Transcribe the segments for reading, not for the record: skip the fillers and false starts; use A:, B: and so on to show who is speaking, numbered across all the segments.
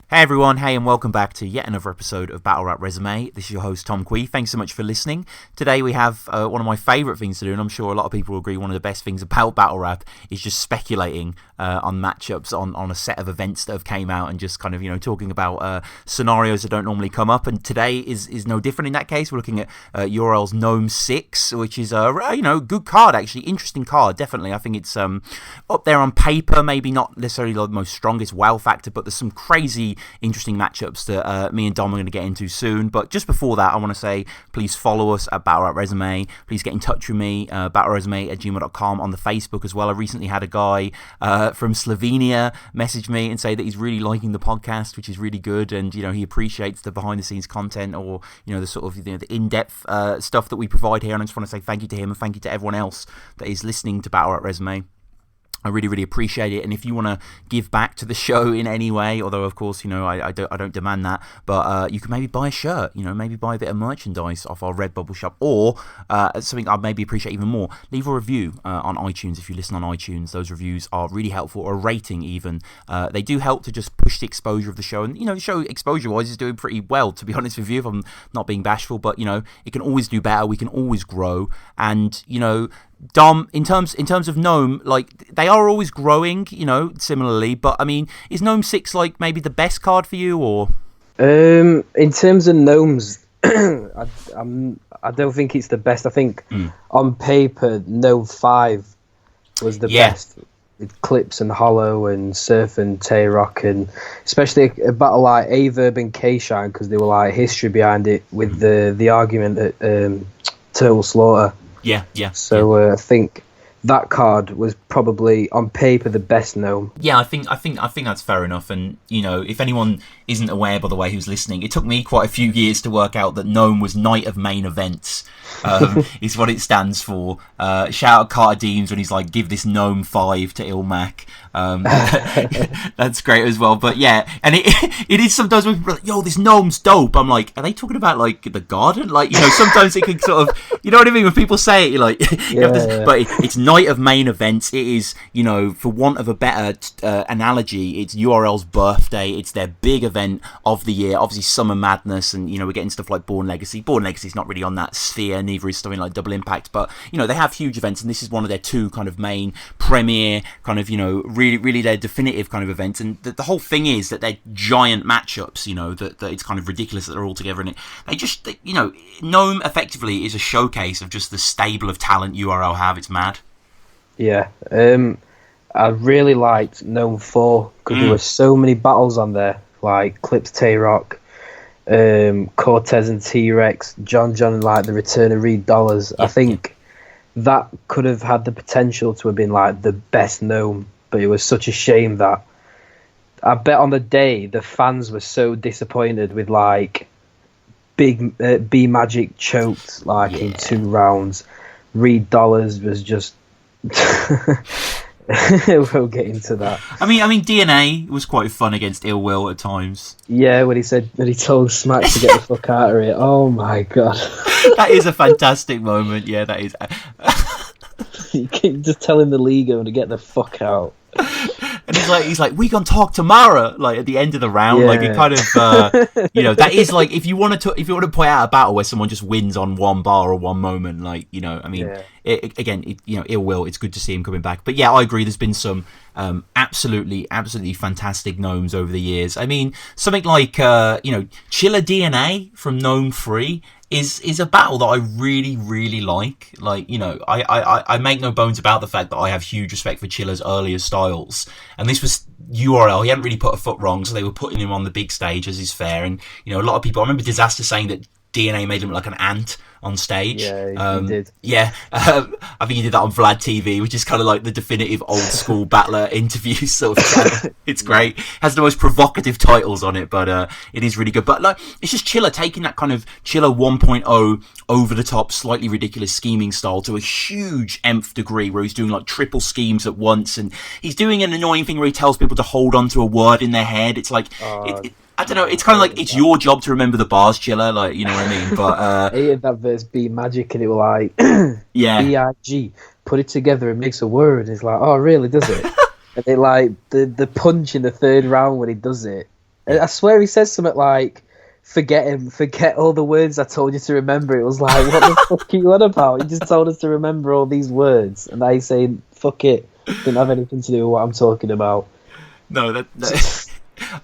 A: Hey everyone, hey and welcome back to yet another episode of Battle Rap Resume. This is your host Tom Quee. Thanks so much for listening. Today we have one of my favourite things to do, and I'm sure a lot of people will agree one of the best things about Battle Rap is just speculating on matchups, on a set of events that have came out, and just kind of, talking about scenarios that don't normally come up. And today is no different in that case. We're looking at URL's NOME 6, which is a good card actually, interesting card, definitely. I think it's up there on paper, maybe not necessarily the most strongest wow factor, but there's some crazy interesting matchups that me and Dom are going to get into soon. But just before that, I want to say please follow us at Battle Rap Resume. Please get in touch with me, battleresume@gmail.com, on the Facebook as well. I recently had a guy from Slovenia message me and say that he's really liking the podcast, which is really good, and he appreciates the behind the scenes content, or the sort of the in-depth stuff that we provide here. And I just want to say thank you to him and thank you to everyone else that is listening to Battle Rap Resume. I really, really appreciate it. And if you want to give back to the show in any way, although of course, I don't demand that, but you can maybe buy a shirt, maybe buy a bit of merchandise off our Redbubble shop, or something I'd maybe appreciate even more, leave a review on iTunes. If you listen on iTunes, those reviews are really helpful, or a rating even. They do help to just push the exposure of the show. And, the show exposure-wise is doing pretty well, to be honest with you, if I'm not being bashful. But, it can always do better. We can always grow. And, Dom, in terms of Gnome, like, they are always growing, similarly, but I mean, is Gnome 6 like maybe the best card for you, or?
B: In terms of Gnomes, I don't think it's the best. I think on paper, Gnome 5 was the best, with Clips and Hollow and Surf and Tay Roc, and especially a battle like Averb and K-Shine, because there were like history behind it with the argument at Turtle Slaughter.
A: Yeah.
B: So I think that card was probably on paper the best Gnome.
A: Yeah, I think that's fair enough. And if anyone isn't aware, by the way, who's listening, it took me quite a few years to work out that Gnome was Night of Main Events. Is what it stands for. Shout out Carter Deems when he's like, give this Gnome 5 to Ilmac. That's great as well. But yeah, and it is sometimes when people are like, yo, this Gnome's dope. I'm like, are they talking about like the garden? Like, sometimes it can sort of, you know what I mean? When people say it, you're like, but it's Night of Main Events. It is, for want of a better analogy, it's URL's birthday. It's their big event of the year. Obviously, Summer Madness, and we're getting stuff like Born Legacy. Born Legacy's not really on that sphere. Neither is something like Double Impact, but they have huge events, and this is one of their two kind of main premier kind of really their definitive kind of events. And the whole thing is that they're giant matchups, that it's kind of ridiculous that they're all together in it. Gnome effectively is a showcase of just the stable of talent URL have. It's mad.
B: Yeah, I really liked Gnome 4 because there were so many battles on there, like Clips Tay Roc, Cortez and T-Rex, John and like the return of Reed Dollars. I think that could have had the potential to have been like the best Gnome, but it was such a shame that I bet on the day the fans were so disappointed with like big B Magic choked in 2 rounds. Reed Dollars was just we'll get into that.
A: I mean, DNA was quite fun against Ill Will at times.
B: Yeah, when he told Smack to get the fuck out of it. Oh my god,
A: that is a fantastic moment. Yeah, that is.
B: You keep just telling the league to get the fuck out.
A: And he's like, we gonna talk tomorrow. Like at the end of the round, like it kind of, that is like if you want to point out a battle where someone just wins on one bar or one moment, like Ill Will. It's good to see him coming back. But yeah, I agree. There's been some absolutely fantastic Gnomes over the years. I mean, something like Chiller DNA from Gnome 3 is a battle that I really, really like. Like, I make no bones about the fact that I have huge respect for Chiller's earlier styles. And this was URL. He hadn't really put a foot wrong, so they were putting him on the big stage, as is fair. And, a lot of people, I remember Disaster saying that DNA made him look like an ant on stage.
B: Yeah, he did.
A: Yeah, I think he did that on Vlad TV, which is kind of like the definitive old school battler interview sort of channel. It's great. Has the most provocative titles on it, but it is really good. But like, it's just Chiller taking that kind of Chiller 1.0 over the top, slightly ridiculous scheming style to a huge nth degree, where he's doing like triple schemes at once, and he's doing an annoying thing where he tells people to hold on to a word in their head. It's like I don't know, it's kind of like it's your job to remember the bars, Chiller, like, you know what I mean? But
B: I hated that verse B Magic, and it was like B-I-G, put it together, it makes a word. And it's like, oh really, does it? And they like the punch in the third round when he does it, I swear he says something like, forget all the words I told you to remember. It was like, what the fuck are you on about? He just told us to remember all these words, and now he's saying, fuck it, didn't have anything to do with what I'm talking about.
A: No,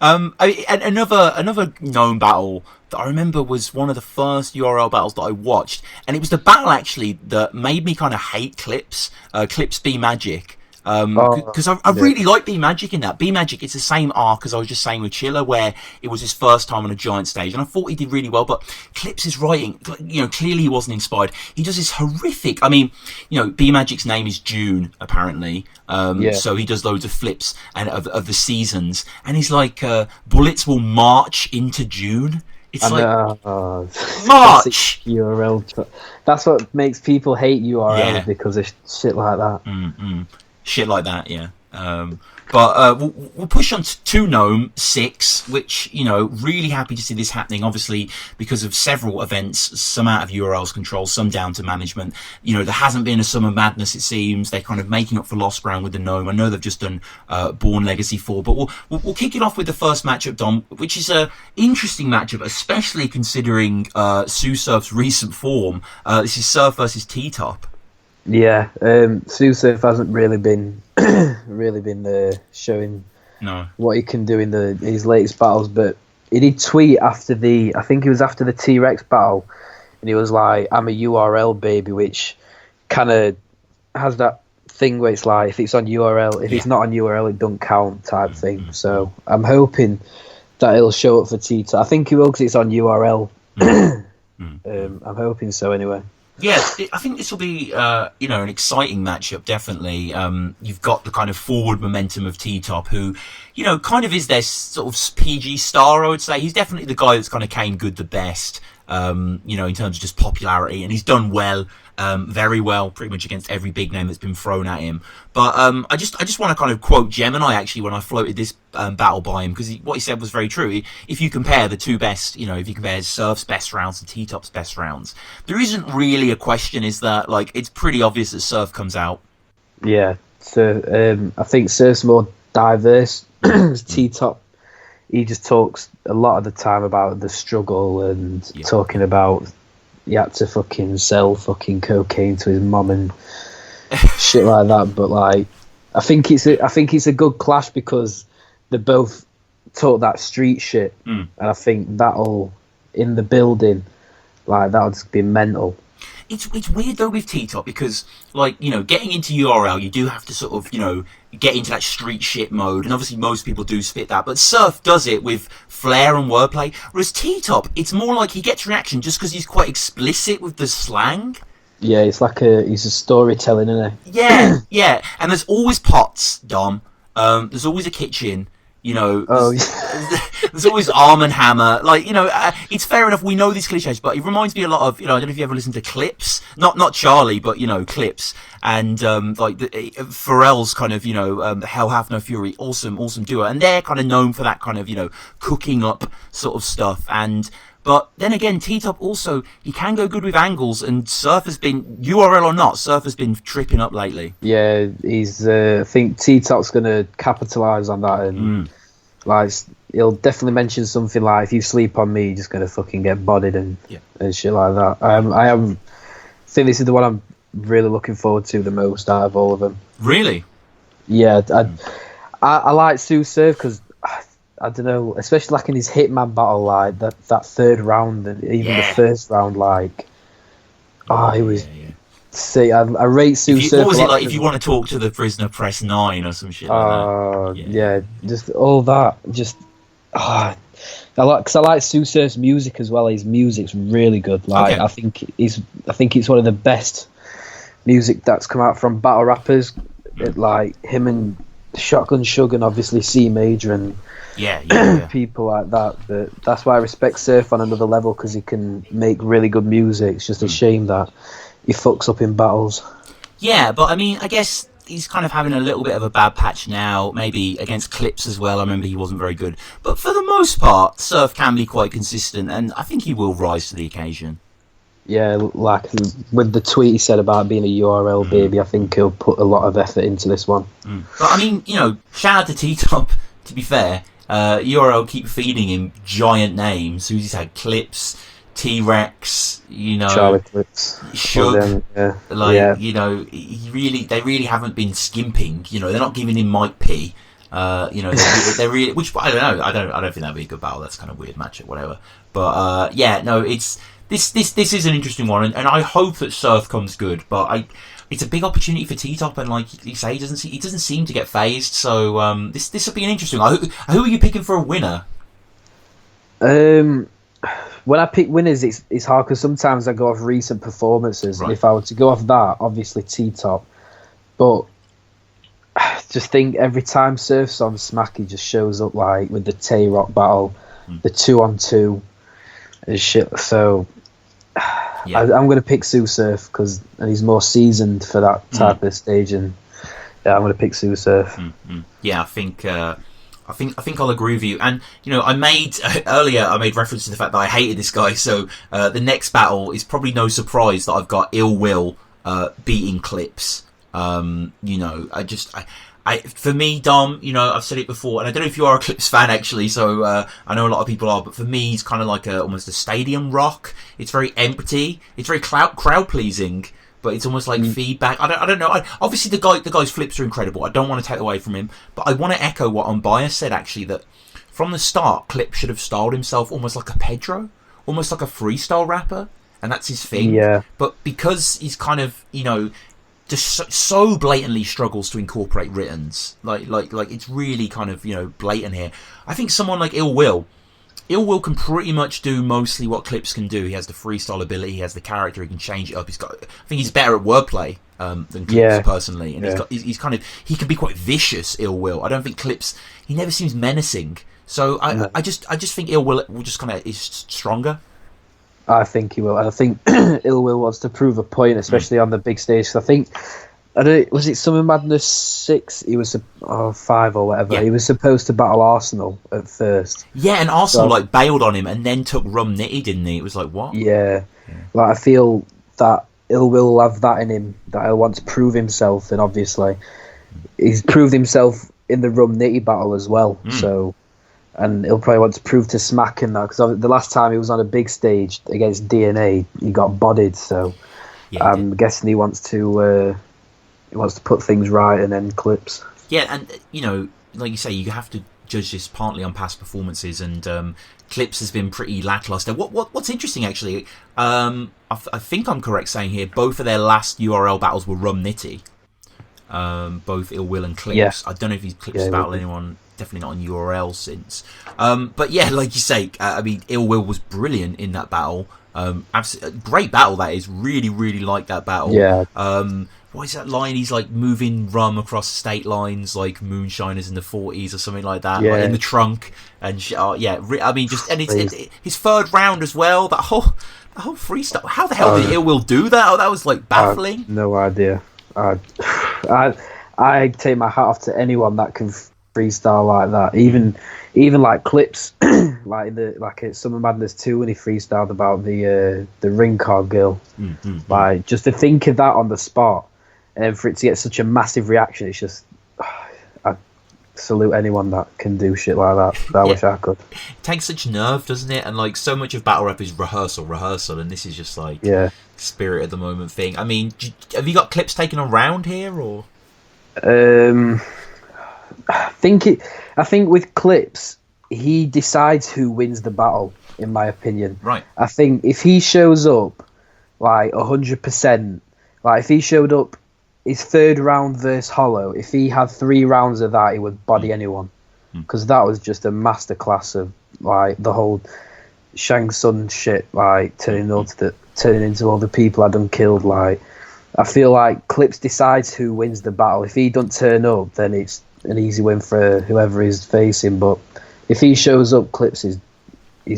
A: and another known battle that I remember was one of the first URL battles that I watched, and it was the battle actually that made me kind of hate Clips. Clips B Magic. Because I really like B Magic in that. B Magic, it's the same arc as I was just saying with Chiller, where it was his first time on a giant stage, and I thought he did really well. But Clips' writing, clearly he wasn't inspired. He does this horrific. I mean, B Magic's name is June apparently, so he does loads of flips and of the seasons, and he's like, bullets will march into June. It's March
B: URL. That's what makes people hate URL because of shit like that.
A: Shit like that, yeah. But we'll push on to NOME 6, which, really happy to see this happening, obviously, because of several events, some out of URL's control, some down to management. There hasn't been a Summer Madness, it seems. They're kind of making up for lost ground with the NOME. I know they've just done Born Legacy 4, but we'll kick it off with the first matchup, Dom, which is a interesting matchup, especially considering Tsu Surf's recent form. This is Surf versus T-Top.
B: Yeah, Tsu Surf hasn't really been showing what he can do in his latest battles, but he did tweet after I think it was after the T-Rex battle, and he was like, I'm a URL baby, which kind of has that thing where it's like, if it's on URL, if it's not on URL, it don't count type thing. So I'm hoping that it'll show up for T-Top. I think he will because it's on URL. I'm hoping so anyway.
A: Yeah, I think this will be, an exciting matchup, definitely. You've got the kind of forward momentum of T-Top, who, kind of is their sort of PG star, I would say. He's definitely the guy that's kind of came good the best, in terms of just popularity, and he's done well, very well, pretty much against every big name that's been thrown at him. But I just want to kind of quote Gemini, actually, when I floated this battle by him, because what he said was very true. If you compare the two best, if you compare Surf's best rounds to T-Top's best rounds, there isn't really a question, is that, it's pretty obvious that Surf comes out. Yeah,
B: so I think Surf's more diverse. T-Top, he just talks a lot of the time about the struggle and talking about he had to fucking sell fucking cocaine to his mum and shit like that. But I think it's a good clash because they both talk that street shit, and I think that'll in the building, that'll just be mental.
A: It's weird though with T-Top because, getting into URL, you do have to sort of, get into that street shit mode, and obviously most people do spit that, but Surf does it with flair and wordplay, whereas T-Top, it's more like he gets reaction just because he's quite explicit with the slang.
B: Yeah, it's he's a storytelling, isn't he?
A: Yeah, and there's always pots, Dom. There's always a kitchen. There's always Arm and Hammer. It's fair enough. We know these cliches, but it reminds me a lot of, I don't know if you ever listened to Clips, not Charlie, but Clips, and Pharrell's kind of, Hell Hath No Fury, awesome duo, and they're kind of known for that kind of, cooking up sort of stuff. But then again, T-Top also, he can go good with angles, and Surf has been, URL or not, Surf has been tripping up lately.
B: Yeah, he's, I think T-Top's going to capitalise on that, and he'll definitely mention something like, if you sleep on me, you're just going to fucking get bodied and shit like that. I think this is the one I'm really looking forward to the most out of all of them.
A: Really?
B: Yeah, I like Tsu Surf because I don't know, especially in his Hitman battle, that third round and even the first round, it was. See, I rate Tsu Surf.
A: What was it like? If you want to talk to the prisoner, press 9 or some shit like that.
B: Yeah, just all that. I like Tsu Surf's music as well. His music's really good. I think it's one of the best music that's come out from battle rappers. Him and Shotgun Sugar and obviously C Major and people like that. But that's why I respect Surf on another level, because he can make really good music. It's just a shame that he fucks up in battles.
A: Yeah, but I mean, I guess he's kind of having a little bit of a bad patch now, maybe against Clips as well. I remember he wasn't very good. But for the most part, Surf can be quite consistent, and I think he will rise to the occasion.
B: Yeah, with the tweet he said about being a URL baby, I think he'll put a lot of effort into this one.
A: But I mean, shout out to T-Top, to be fair. URL keep feeding him giant names. Who's he's had? Clips, T-Rex,
B: Charlie Clips,
A: Shug. They really haven't been skimping. They're not giving him Mike P. They're really, which I don't know. I don't think that'd be a good battle. That's kind of weird matchup, whatever. But it's this is an interesting one, and I hope that Surf comes good. But it's a big opportunity for T-Top, and like you say, he doesn't seem to get phased. So this will be an interesting one. Who are you picking for a winner?
B: When I pick winners, it's hard because sometimes I go off recent performances.
A: Right.
B: And if I were to go off that, obviously T-Top. But I just think every time Surf's on Smack, he just shows up like with the Tay Roc battle, the 2-on-2 and shit. So
A: yeah.
B: I'm going to pick Tsu Surf and he's more seasoned for that type of stage. And yeah, I'm going to pick Tsu Surf.
A: Yeah, I think I'll agree with you. And I made reference to the fact that I hated this guy. So the next battle is probably no surprise that I've got Ill Will beating Clips. For me, Dom, I've said it before, and I don't know if you are a Clips fan actually. So I know a lot of people are, but for me, he's kind of like almost a stadium rock. It's very empty. It's very crowd pleasing. But it's almost like feedback. I don't know. Obviously, the guy's flips are incredible. I don't want to take away from him, but I want to echo what Unbiased said actually, that from the start, Clip should have styled himself almost like a Pedro, almost like a freestyle rapper, and that's his thing.
B: Yeah.
A: But because he's kind of just so blatantly struggles to incorporate writtens, like it's really kind of blatant here. I think someone like Ill Will can pretty much do mostly what Clips can do. He has the freestyle ability, he has the character, he can change it up. I think he's better at wordplay than Clips personally, and he can be quite vicious. Ill Will. I don't think Clips. He never seems menacing. So I just think Ill Will just kind of is stronger.
B: I think he will, and I think Ill Will wants to prove a point, especially on the big stage. So I think, was it Summer Madness 6? He was 5 or whatever.
A: Yeah.
B: He was supposed to battle Arsonal at first.
A: Yeah, and Arsonal bailed on him and then took Rum Nitty, didn't he? It was like, what?
B: Yeah. Like I feel that Ill Will have that in him, that he'll want to prove himself, and obviously he's proved himself in the Rum Nitty battle as well. So. And he'll probably want to prove to Smack in that, because the last time he was on a big stage against DNA, he got bodied. So I'm guessing he wants to put things right and then Clips.
A: Yeah, and like you say, you have to judge this partly on past performances, and Clips has been pretty lackluster. What's interesting actually, I think I'm correct saying here, both of their last URL battles were Rum Nitty. Both Ill Will and Clips.
B: Yeah.
A: I don't know if he's Clips battled anyone. Definitely not on URL since. But yeah, like you say, Ill Will was brilliant in that battle. Great battle that is. Really, really like that battle.
B: Yeah.
A: What is that line? He's like moving rum across state lines like moonshiners in the 40s or something like that.
B: Yeah.
A: Like in the trunk and it's his third round as well. That whole freestyle. How the hell did Ill Will do that? Oh, that was like baffling.
B: No idea. I take my hat off to anyone that can freestyle like that. Even like Clips, like at Summer Madness 2 when he freestyled about the ring card girl. Like just to think of that on the spot, and then for it to get such a massive reaction, it's just I salute anyone that can do shit like that. I wish I could.
A: It takes such nerve, doesn't it? And like so much of battle rap is rehearsal, and this is just like spirit of the moment thing. I mean, have you got Clips taking a round here or?
B: I think with Clips, he decides who wins the battle, in my opinion.
A: Right.
B: I think if he shows up like 100%, like if he showed up his third round versus Hollow, if he had 3 rounds of that, he would body anyone. Because that was just a masterclass of like the whole Shang Tsung shit, like turning into all the people I done killed. Like I feel like Clips decides who wins the battle. If he don't turn up, then it's an easy win for whoever he's facing. But if he shows up, Clips is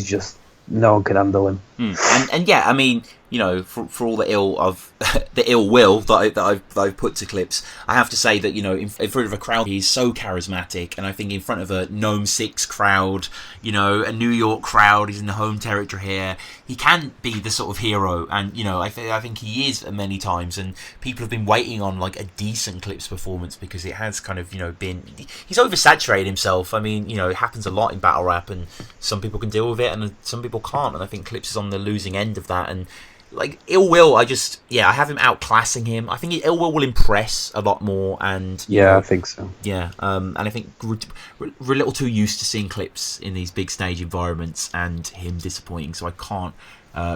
B: just no one can handle him.
A: And yeah, I mean, you know, for all the ill of the ill will that I've put to Clips, I have to say that, you know, in front of a crowd, he's so charismatic, and I think in front of a Gnome 6 crowd, you know, a New York crowd, he's in the home territory here, he can be the sort of hero, and, you know, I think he is many times, and people have been waiting on like a decent Clips performance, because it has kind of, you know, he's oversaturated himself. I mean, you know, it happens a lot in battle rap, and some people can deal with it and some people can't, and I think Clips is on the losing end of that. And like Ill Will, I have him outclassing him. I think Ill Will impress a lot more, and
B: I think so.
A: Yeah, and I think we're a little too used to seeing Clips in these big stage environments and him disappointing, so I can't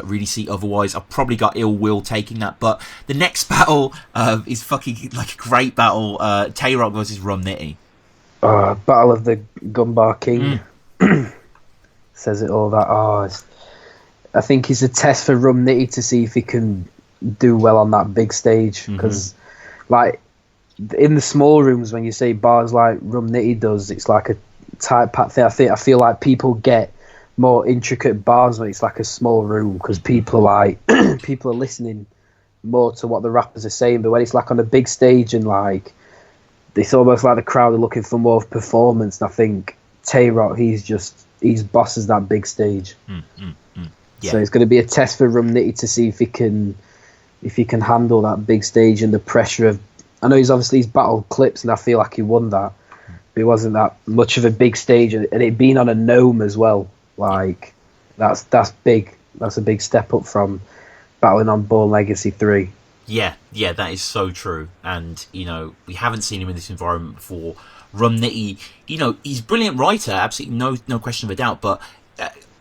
A: really see otherwise. I've probably got Ill Will taking that, but the next battle is fucking like a great battle. Tay Roc versus Rum Nitty.
B: Battle of the Gun Bar King. Says it all. I think it's a test for Rum Nitty to see if he can do well on that big stage, because like in the small rooms, when you say bars like Rum Nitty does, it's like a tight packed thing. I feel like people get more intricate bars when it's like a small room, because people are like people are listening more to what the rappers are saying. But when it's like on a big stage, and like it's almost like the crowd are looking for more of performance, and I think Tay Roc, he's bosses that big stage. Yeah. So it's going to be a test for Rum Nitty to see if he can handle that big stage and the pressure of. I know he's battled Clips, and I feel like he won that, but it wasn't that much of a big stage, and it being on a Gnome as well. Like that's big. That's a big step up from battling on Born Legacy 3.
A: Yeah, that is so true. And you know, we haven't seen him in this environment before. Rum Nitty, you know, he's a brilliant writer, absolutely no question of a doubt, but.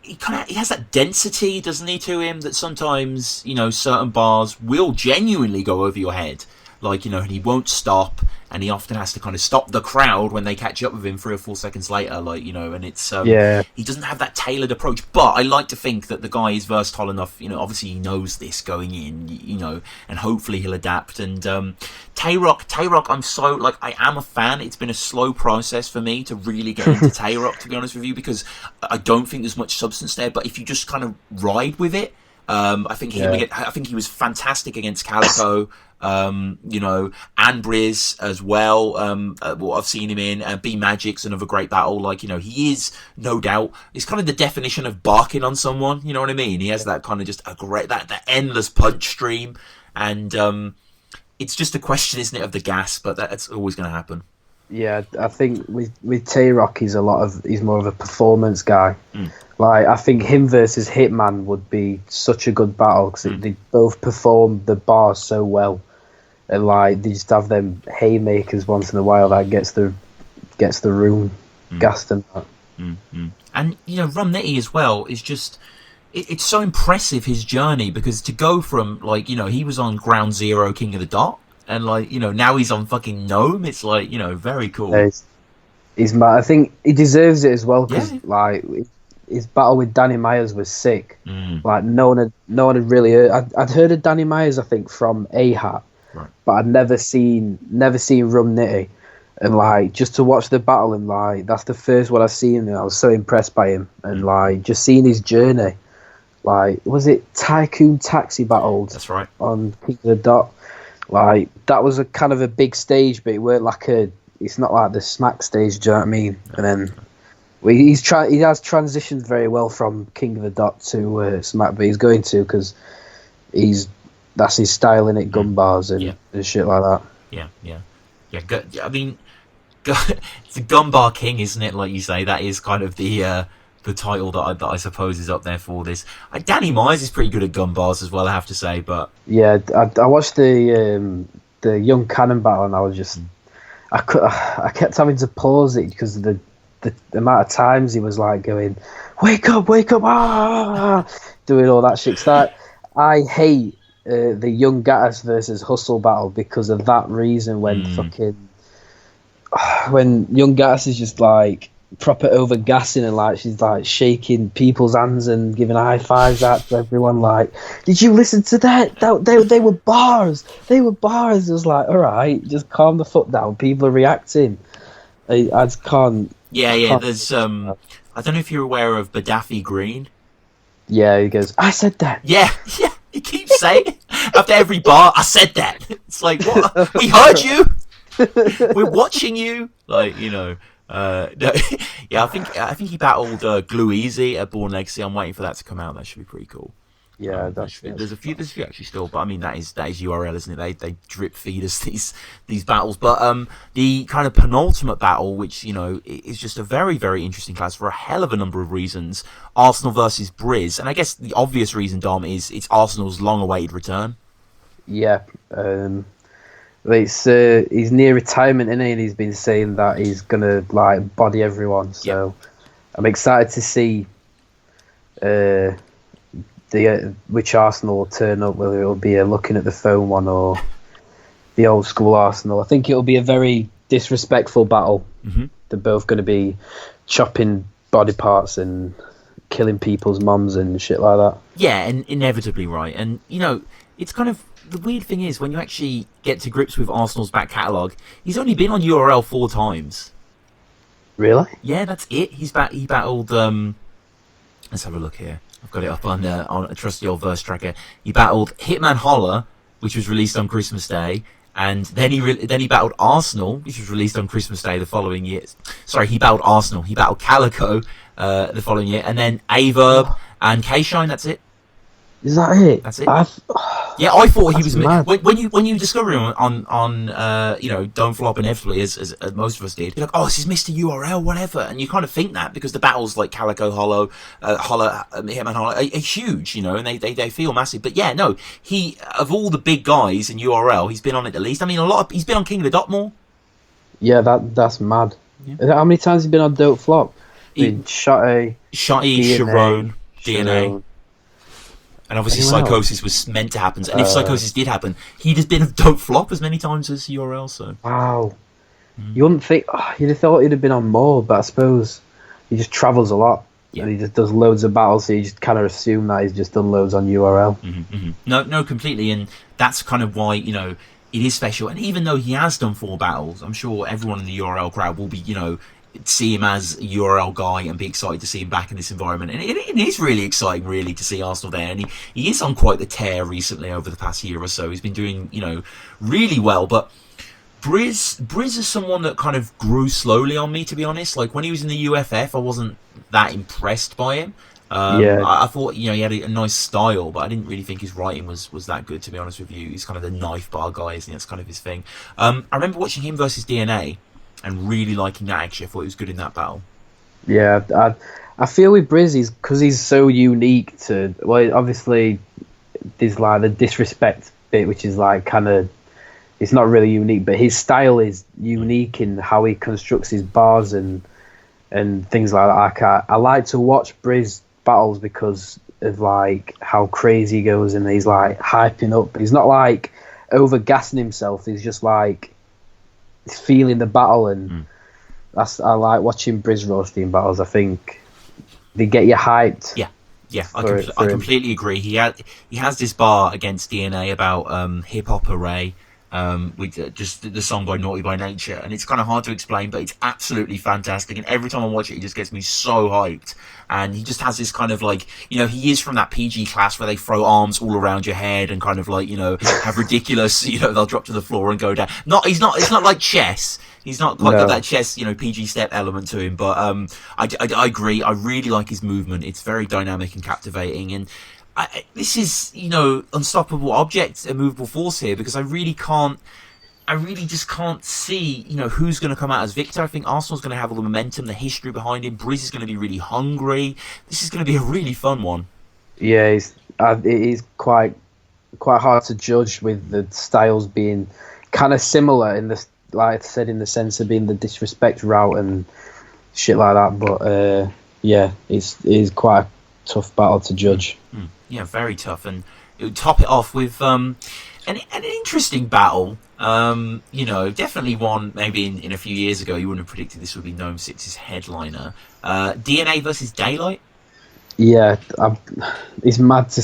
A: He has that density, doesn't he, to him, that sometimes, you know, certain bars will genuinely go over your head. Like, you know, and he won't stop, and he often has to kind of stop the crowd when they catch up with him 3 or 4 seconds later, like, you know, and it's, he doesn't have that tailored approach, but I like to think that the guy is versatile enough, you know, obviously he knows this going in, you know, and hopefully he'll adapt. And Tay Roc, I'm so, like, I am a fan. It's been a slow process for me to really get into Tay Roc, to be honest with you, because I don't think there's much substance there, but if you just kind of ride with it, I think he was fantastic against Calico, you know, and Brizz as well. What I've seen him in, B Magic's another great battle. Like, you know, he is no doubt. It's kind of the definition of barking on someone. You know what I mean? He has that kind of just a great that endless punch stream, and it's just a question, isn't it, of the gas? But that's always going to happen.
B: Yeah, I think with Tay Roc, he's more of a performance guy. Like, I think him versus Hitman would be such a good battle, because they both perform the bars so well, and like they just have them haymakers once in a while that gets the room gassed and that.
A: And you know, Rum Nitty as well is just. It's so impressive, his journey, because to go from, like, you know, he was on Ground Zero, King of the Dot, and like, you know, now he's on fucking Gnome. It's like, you know, very cool.
B: Yeah, he's mad. I think he deserves it as well, because like his battle with Danny Myers was sick. Like no one had really heard. I'd heard of Danny Myers, I think, from A-Hat,
A: right,
B: but I'd never seen Rum Nitty, and like just to watch the battle, and like that's the first one I've seen, and I was so impressed by him, and like just seeing his journey. Like, was it Tycoon Taxi battled?
A: That's right.
B: On King of the Dot. Like, that was a kind of a big stage, but it weren't like it's not like the Smack stage, do you know what I mean? And then he has transitioned very well from King of the Dot to Smack, but he's going to, because that's his style, in it, gun bars and shit like that.
A: Yeah. I mean, it's the Gun Bar King, isn't it? Like you say, that is kind of the title that I suppose is up there for this. Danny Myers is pretty good at gun bars as well, I have to say. But
B: yeah, I watched the Young Cannon battle, and I was just I kept having to pause it because of the amount of times he was like going, wake up, doing all that shit. So I hate the Young Gattis versus Hustle battle because of that reason. When Young Gattis is just like proper over gassing, and like she's like shaking people's hands and giving high fives out to everyone, like, did you listen to that? They were bars. It was like, all right, just calm the fuck down. People are reacting. I just can't.
A: Yeah. There's I don't know if you're aware of Badafi Green.
B: Yeah, he goes, I said that.
A: Yeah, he keeps saying it. After every bar, I said that. It's like, what? We heard you. We're watching you. Like, no, yeah, I think he battled Glue Easy at Born Legacy. I'm waiting for that to come out. That should be pretty cool.
B: Yeah,
A: there's a few actually still, but I mean that is URL, isn't it? They drip feed us these battles, but the kind of penultimate battle, which is just a very, very interesting class for a hell of a number of reasons. Arsonal versus Brizz, and I guess the obvious reason, Dom, is it's Arsenal's long-awaited return.
B: Yeah, he's near retirement, isn't he? And he's been saying that he's gonna like body everyone. So I'm excited to see which Arsenal will turn up, whether it'll be a looking at the phone one or the old school Arsenal. I think it'll be a very disrespectful battle. Mm-hmm. They're both going to be chopping body parts and killing people's mums and shit like that.
A: Yeah, and inevitably, right. And, it's kind of... The weird thing is, when you actually get to grips with Arsenal's back catalogue, he's only been on URL 4 times.
B: Really?
A: Yeah, that's it. He battled... let's have a look here. I've got it up on a trusty old verse tracker. He battled Hitman Holler, which was released on Christmas Day, and then he battled Arsonal, which was released on Christmas Day the following year. Sorry, he battled Arsonal. He battled Calico the following year, and then Averb and K-Shine. That's it.
B: Is that it?
A: That's it. Yeah, I thought he was
B: mad.
A: when you discover him on Don't Flop inevitably as most of us did. You're like, oh, this is Mr. URL, whatever, and you kind of think that because the battles like Calico Hollow, Hitman Hollow are huge, and they feel massive. But yeah, no, he of all the big guys in URL, he's been on it the least. I mean, he's been on King of the Dot more.
B: Yeah, that's mad. Yeah. How many times has he been on Don't Flop? Shotty,
A: Sharon, DNA. And obviously Psychosis was meant to happen. And if Psychosis did happen, he'd have been a Don't Flop as many times as URL. So
B: wow. You wouldn't think... you'd have thought he'd have been on more, but I suppose he just travels a lot. Yeah. And he just does loads of battles, so you just kind of assume that he's just done loads on URL.
A: Mm-hmm, mm-hmm. No, completely. And that's kind of why, it is special. And even though he has done 4 battles, I'm sure everyone in the URL crowd will be, see him as a URL guy and be excited to see him back in this environment. And it is really exciting, really, to see Arsenal there. And he is on quite the tear recently over the past year or so. He's been doing, really well. But Brizz is someone that kind of grew slowly on me, to be honest. Like, when he was in the UFF, I wasn't that impressed by him. I thought, he had a nice style, but I didn't really think his writing was that good, to be honest with you. He's kind of the knife bar guy, isn't he? That's kind of his thing. I remember watching him versus DNA and really liking that, actually. I thought he was good in that battle.
B: Yeah, I feel with Brizz, because he's so unique to... Well, obviously, there's like the disrespect bit, which is like kind of... It's not really unique, but his style is unique in how he constructs his bars and things like that. I like to watch Brizz battles because of like how crazy he goes, and he's like hyping up. He's not like over-gassing himself. He's just like... feeling the battle, and I like watching Brizz Rawsteen battles. I think they get you hyped.
A: Yeah, I completely agree. He has this bar against DNA about Hip Hop Array, with just the song by Naughty by Nature, and it's kind of hard to explain, but it's absolutely fantastic. And every time I watch it, it just gets me so hyped. And he just has this kind of like, he is from that PG class where they throw arms all around your head and kind of like, have ridiculous, they'll drop to the floor and go down. It's not like chess. He's not quite got that chess, PG step element to him. But I agree. I really like his movement. It's very dynamic and captivating. And this is, unstoppable object, a movable force here, because I really just can't see, who's going to come out as victor. I think Arsenal's going to have all the momentum, the history behind him. Breez is going to be really hungry. This is going to be a really fun one.
B: Yeah, it is quite hard to judge with the styles being kind of similar in the, like I said, in the sense of being the disrespect route and shit like that. But yeah, it is quite a tough battle to judge.
A: Yeah, very tough, and it would top it off with an interesting battle. Definitely one maybe in a few years ago you wouldn't have predicted this would be NOME 6's headliner. DNA versus Daylyt.
B: Yeah, it's mad to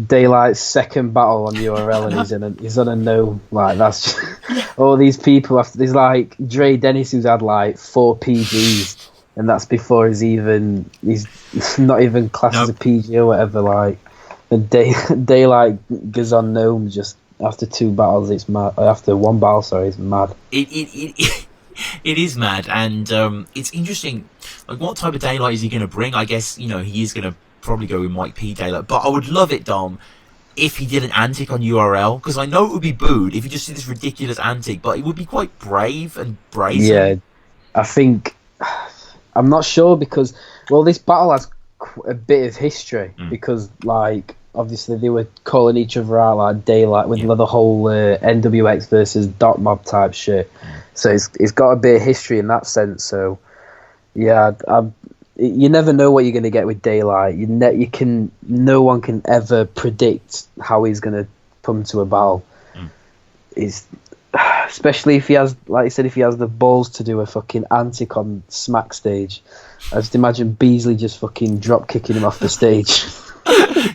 B: Daylyt's second battle on URL, and he's on a NOME. Like, that's just, all these people. There's like Dre Dennis, who's had like 4 PGs, and that's before he's not even classed as a PG or whatever. Like, and Daylyt goes on Gnome just after 2 battles. It's mad. After 1 battle, sorry, it's mad.
A: It is mad, and it's interesting. Like, what type of Daylyt is he going to bring? I guess, you know, he is going to probably go with Mike P Daylyt, but I would love it, Dom, if he did an antic on URL, because I know it would be booed if he just did this ridiculous antic, but it would be quite brave and brazen.
B: Yeah, I think, I'm not sure, because, well, this battle has a bit of history, because, like, obviously they were calling each other out, like Daylyt, with the whole NWX versus Dot Mob type shit. So it's got a bit of history in that sense. So yeah, you never know what you're going to get with Daylyt. No one can ever predict how he's going to come to a battle. Especially if he has, like I said, if he has the balls to do a fucking antic on Smack stage. I just imagine Beasley just fucking drop kicking him off the stage.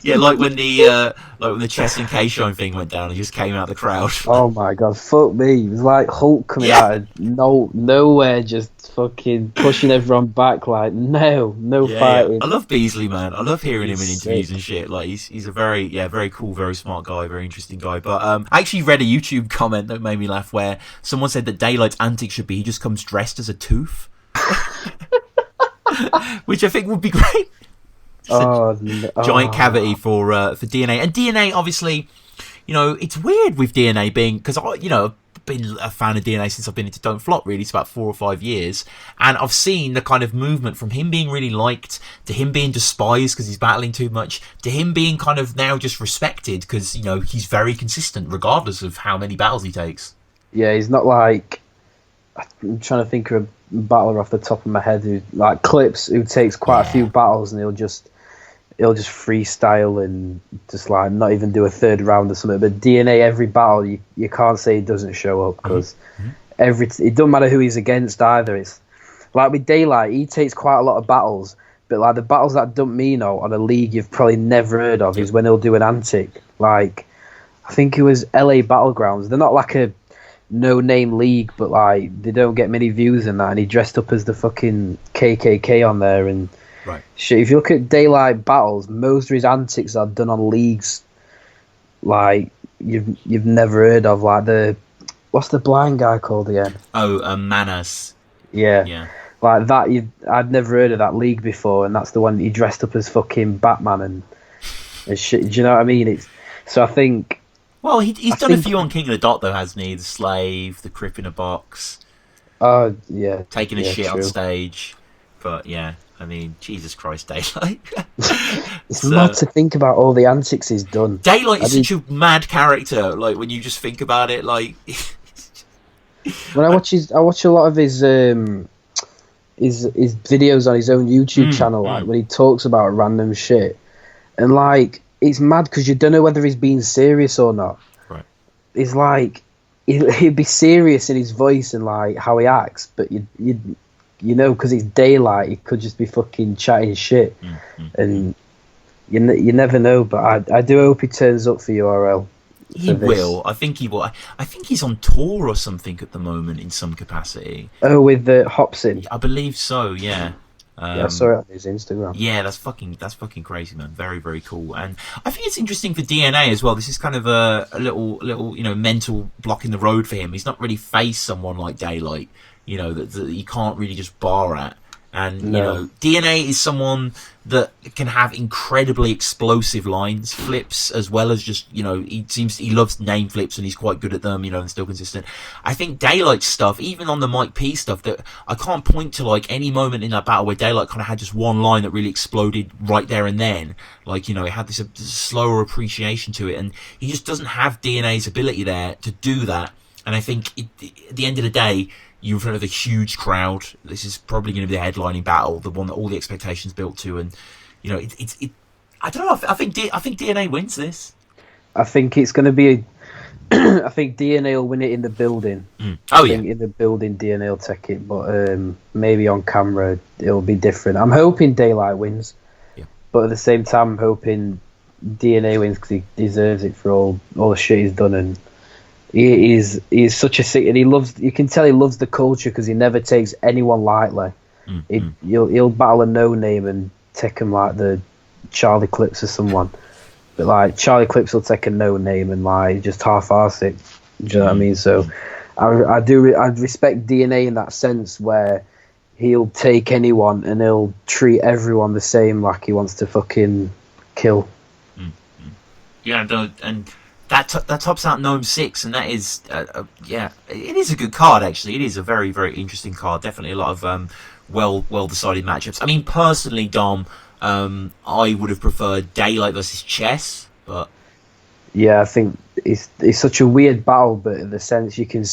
A: Yeah, like when the chest and K-Shine thing went down, he just came out of the crowd.
B: Oh my god, fuck me. It was like Hulk coming out of nowhere, just fucking pushing everyone back, like, no fighting.
A: Yeah. I love Beasley, man. I love hearing him in interviews and shit. Like, he's a very cool, very smart guy, very interesting guy. But I actually read a YouTube comment that made me laugh, where someone said that Daylight's antic should be he just comes dressed as a tooth. Which I think would be great. Giant cavity for DNA, and DNA, obviously, you know, it's weird with DNA being, because I've been a fan of DNA since I've been into Don't Flop. Really, it's about 4 or 5 years, and I've seen the kind of movement from him being really liked to him being despised because he's battling too much, to him being kind of now just respected because, you know, he's very consistent regardless of how many battles he takes. Yeah,
B: he's not like, I'm trying to think of a battler off the top of my head who, like Clips, who takes quite a few battles and he'll just freestyle and just like not even do a third round or something. But DNA, every battle, you can't say he doesn't show up, because it doesn't matter who he's against either. It's like with Daylyt, he takes quite a lot of battles, but like the battles that don't mean on a league you've probably never heard of is when he'll do an antic. Like, I think it was LA Battlegrounds. They're not like a no-name league, but like they don't get many views in that, and he dressed up as the fucking KKK on there, and shit, if you look at Daylyt battles, most of his antics are done on leagues like you've never heard of, like what's the blind guy called again?
A: Manas.
B: Yeah. Like that, I'd never heard of that league before, and that's the one he dressed up as fucking Batman and shit. Do you know what I mean? So I think.
A: Well, he's done a few on King of the Dot though, hasn't he? The Slave, the Crip in a Box.
B: Oh yeah.
A: Taking a shit on stage, but yeah. I mean, Jesus Christ, Daylyt.
B: It's mad to think about all the antics he's done.
A: Daylyt is such a mad character. Like, when you just think about it, like.
B: When I watch a lot of his videos on his own YouTube channel, like when he talks about random shit, and like it's mad because you don't know whether he's being serious or not.
A: Right.
B: It's like he'd be serious in his voice and like how he acts, but you know, because it's Daylyt, he could just be fucking chatting shit, and you never know. But I do hope he turns up for URL.
A: He will. I think he will. I think he's on tour or something at the moment in some capacity.
B: Oh, with the Hopsin?
A: I believe so. Yeah.
B: Yeah, I saw it on his Instagram.
A: Yeah, that's fucking crazy, man. Very, very cool. And I think it's interesting for DNA as well. This is kind of a little mental block in the road for him. He's not really faced someone like Daylyt, that you can't really just bar at. And, DNA is someone that can have incredibly explosive lines, flips, as well as just, he loves name flips and he's quite good at them, and still consistent. I think Daylyt's stuff, even on the Mike P stuff, that I can't point to, like, any moment in that battle where Daylyt kind of had just one line that really exploded right there and then. Like, it had this slower appreciation to it, and he just doesn't have DNA's ability there to do that. And I think at the end of the day, you're in front of a huge crowd. This is probably going to be the headlining battle, the one that all the expectations built to, and I don't know. I think DNA wins this.
B: I think it's going to be. I think DNA will win it in the building.
A: Oh,
B: I think in the building, DNA will take it, but maybe on camera it'll be different. I'm hoping Daylyt wins, but at the same time, I'm hoping DNA wins because he deserves it for all the shit he's done, and he is such a sick, and you can tell he loves the culture because he never takes anyone lightly. He'll battle a no name and take him like the Charlie Clips or someone. But like Charlie Clips will take a no name and like just half-arse it. Do you know what I mean? So I respect DNA in that sense where he'll take anyone and he'll treat everyone the same, like he wants to fucking kill.
A: Yeah, and that tops out Gnome 6, and that is it is a good card actually. It is a very, very interesting card. Definitely a lot of well decided matchups. I mean, personally, Dom, I would have preferred Daylyt versus Chess, but
B: yeah, I think it's such a weird battle, but in the sense you can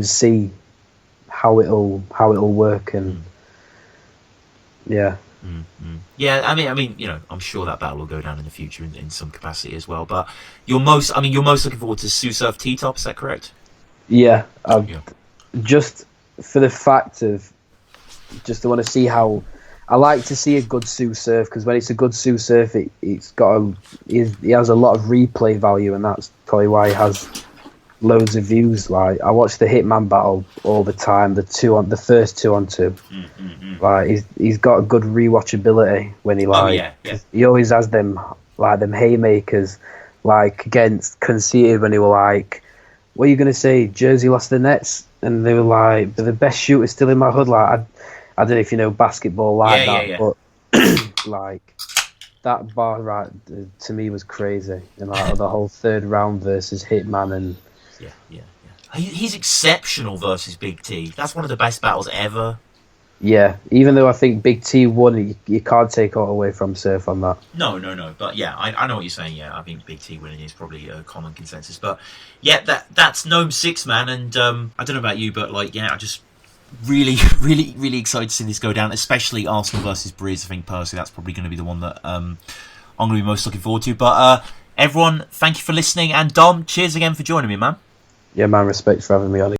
B: see how it'll work, and yeah.
A: Yeah, I mean, you know, I'm sure that battle will go down in the future in some capacity as well. But you're most looking forward to Tsu Surf T-Top, is that correct?
B: Yeah, just for the fact of just to want to see how I like to see a good Tsu Surf, because when it's a good Tsu Surf, he has a lot of replay value, and that's probably why he has loads of views. Like I watch the Hitman battle all the time, the first 2-on-2. Like he's got a good rewatchability when he he always has them haymakers, like against Conceited when he were like, what are you gonna say, Jersey lost the Nets, and they were like, but the best shooter's still in my hood. Like I don't know if you know basketball but like that bar right to me was crazy, and like the whole third round versus Hitman and
A: yeah. He's exceptional versus Big T. That's one of the best battles ever.
B: Yeah, even though I think Big T won, you can't take all away from Surf on that.
A: No. But yeah, I know what you're saying. Yeah, I think Big T winning is probably a common consensus. But yeah, that's Gnome 6, man. And I don't know about you, but like, yeah, I just really, really, really excited to see this go down, especially Arsonal versus Breez. I think personally that's probably going to be the one that I'm going to be most looking forward to. But everyone, thank you for listening. And Dom, cheers again for joining me, man.
B: Yeah, man, respect for having me on again.